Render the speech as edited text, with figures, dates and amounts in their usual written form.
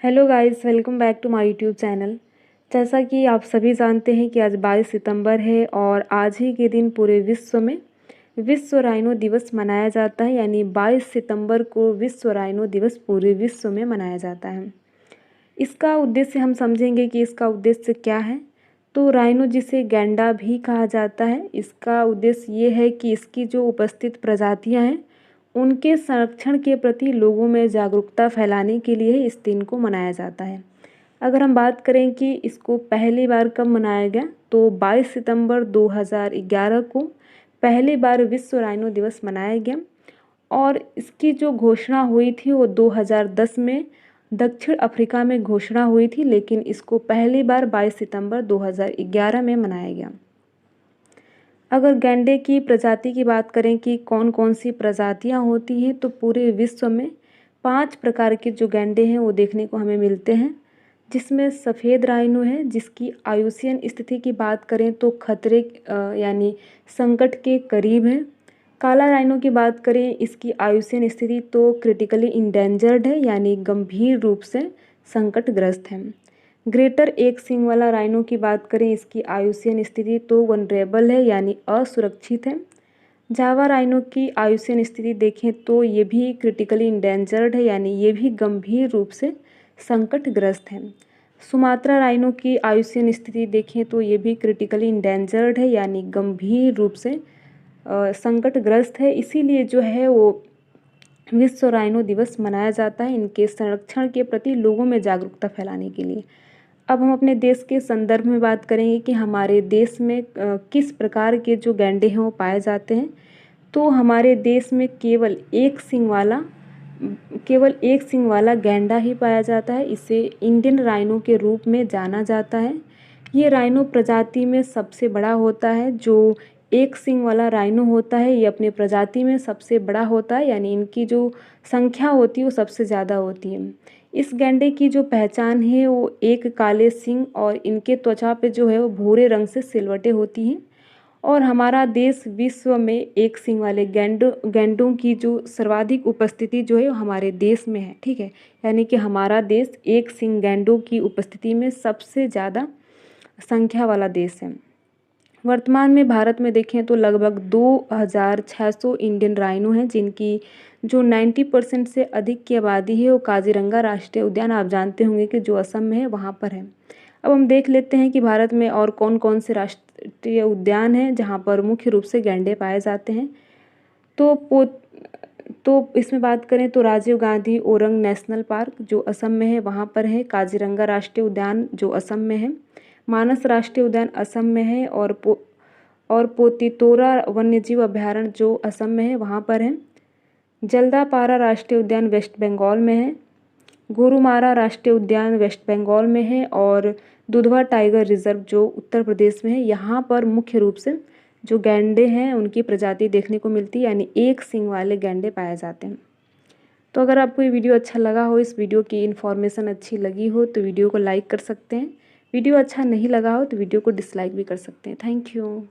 Hello guys, welcome back to my YouTube channel. जैसा कि आप सभी जानते हैं कि आज 22 सितंबर है और आज ही के दिन पूरे विश्व में विश्व राइनो दिवस मनाया जाता है। यानी 22 सितंबर को विश्व राइनो दिवस पूरे विश्व में मनाया जाता है। इसका उद्देश्य हम समझेंगे कि इसका उद्देश्य क्या है। तो राइनो, जिसे गैंडा भी कहा जाता है, इसका उद्देश्य ये है कि इसकी जो उपस्थित प्रजातियां हैं उनके संरक्षण के प्रति लोगों में जागरूकता फैलाने के लिए इस दिन को मनाया जाता है। अगर हम बात करें कि इसको पहली बार कब मनाया गया, तो 22 सितंबर 2011 को पहली बार विश्व राइनो दिवस मनाया गया और इसकी जो घोषणा हुई थी वो 2010 में दक्षिण अफ्रीका में घोषणा हुई थी, लेकिन इसको पहली बार 22 सितंबर 2011 में मनाया गया। अगर गैंडे की प्रजाति की बात करें कि कौन कौन सी प्रजातियां होती हैं, तो पूरे विश्व में 5 प्रकार के जो गैंडे हैं वो देखने को हमें मिलते हैं, जिसमें सफ़ेद राइनो है, जिसकी आयुष्यन स्थिति की बात करें तो खतरे यानी संकट के करीब है। काला राइनो की बात करें, इसकी आयुष्यन स्थिति तो क्रिटिकली इंडेंजर्ड है, यानी गंभीर रूप से संकटग्रस्त है। ग्रेटर एक सींग वाला राइनो की बात करें, इसकी आयुष्यन स्थिति तो वनरेबल है, यानी असुरक्षित है। जावा राइनो की आयुष्यन स्थिति देखें तो ये भी क्रिटिकली इंडेंजर्ड है, यानी ये भी गंभीर रूप से संकटग्रस्त है। सुमात्रा राइनो की आयुष्यन स्थिति देखें तो ये भी क्रिटिकली इंडेंजर्ड है, यानी गंभीर रूप से संकटग्रस्त है। इसीलिए जो है वो विश्व राइनो दिवस मनाया जाता है, इनके संरक्षण के प्रति लोगों में जागरूकता फैलाने के लिए। अब हम अपने देश के संदर्भ में बात करेंगे कि हमारे देश में किस प्रकार के जो गैंडे हैं वो पाए जाते हैं। तो हमारे देश में केवल एक सींग वाला गैंडा ही पाया जाता है। इसे इंडियन राइनो के रूप में जाना जाता है। ये राइनो प्रजाति में सबसे बड़ा होता है। जो एक सींग वाला राइनो होता है ये अपने प्रजाति में सबसे बड़ा होता है, यानी इनकी जो संख्या होती है वो सबसे ज़्यादा होती है। इस गैंडे की जो पहचान है वो एक काले सींग और इनके त्वचा पे जो है वो भूरे रंग से सिलवटें होती हैं। और हमारा देश विश्व में एक सींग वाले गैंडों की जो सर्वाधिक उपस्थिति जो है वो हमारे देश में है। ठीक है, यानी कि हमारा देश एक सींग गैंडों की उपस्थिति में सबसे ज़्यादा संख्या वाला देश है। वर्तमान में भारत में देखें तो लगभग 2600 इंडियन राइनो हैं, जिनकी जो 90% से अधिक की आबादी है वो काजीरंगा राष्ट्रीय उद्यान, आप जानते होंगे कि जो असम में है वहाँ पर है। अब हम देख लेते हैं कि भारत में और कौन कौन से राष्ट्रीय उद्यान हैं जहाँ पर मुख्य रूप से गैंडे पाए जाते हैं। तो इसमें बात करें तो राजीव गांधी ओरंग नेशनल पार्क जो असम में है वहाँ पर है, काजीरंगा राष्ट्रीय उद्यान जो असम में है, मानस राष्ट्रीय उद्यान असम में है, और पोतीतोरा वन्यजीव अभयारण्य जो असम में है वहाँ पर है। जल्दापारा राष्ट्रीय उद्यान वेस्ट बंगाल में है। गोरुमारा राष्ट्रीय उद्यान वेस्ट बंगाल में है और दुधवा टाइगर रिजर्व जो उत्तर प्रदेश में है। यहाँ पर मुख्य रूप से जो गैंडे हैं उनकी प्रजाति देखने को मिलती है, यानी एक सींग वाले गैंडे पाए जाते हैं। तो अगर आपको ये वीडियो अच्छा लगा हो, इस वीडियो की इन्फॉर्मेशन अच्छी लगी हो, तो वीडियो को लाइक कर सकते हैं। वीडियो अच्छा नहीं लगा हो तो वीडियो को डिसलाइक भी कर सकते हैं। Thank you.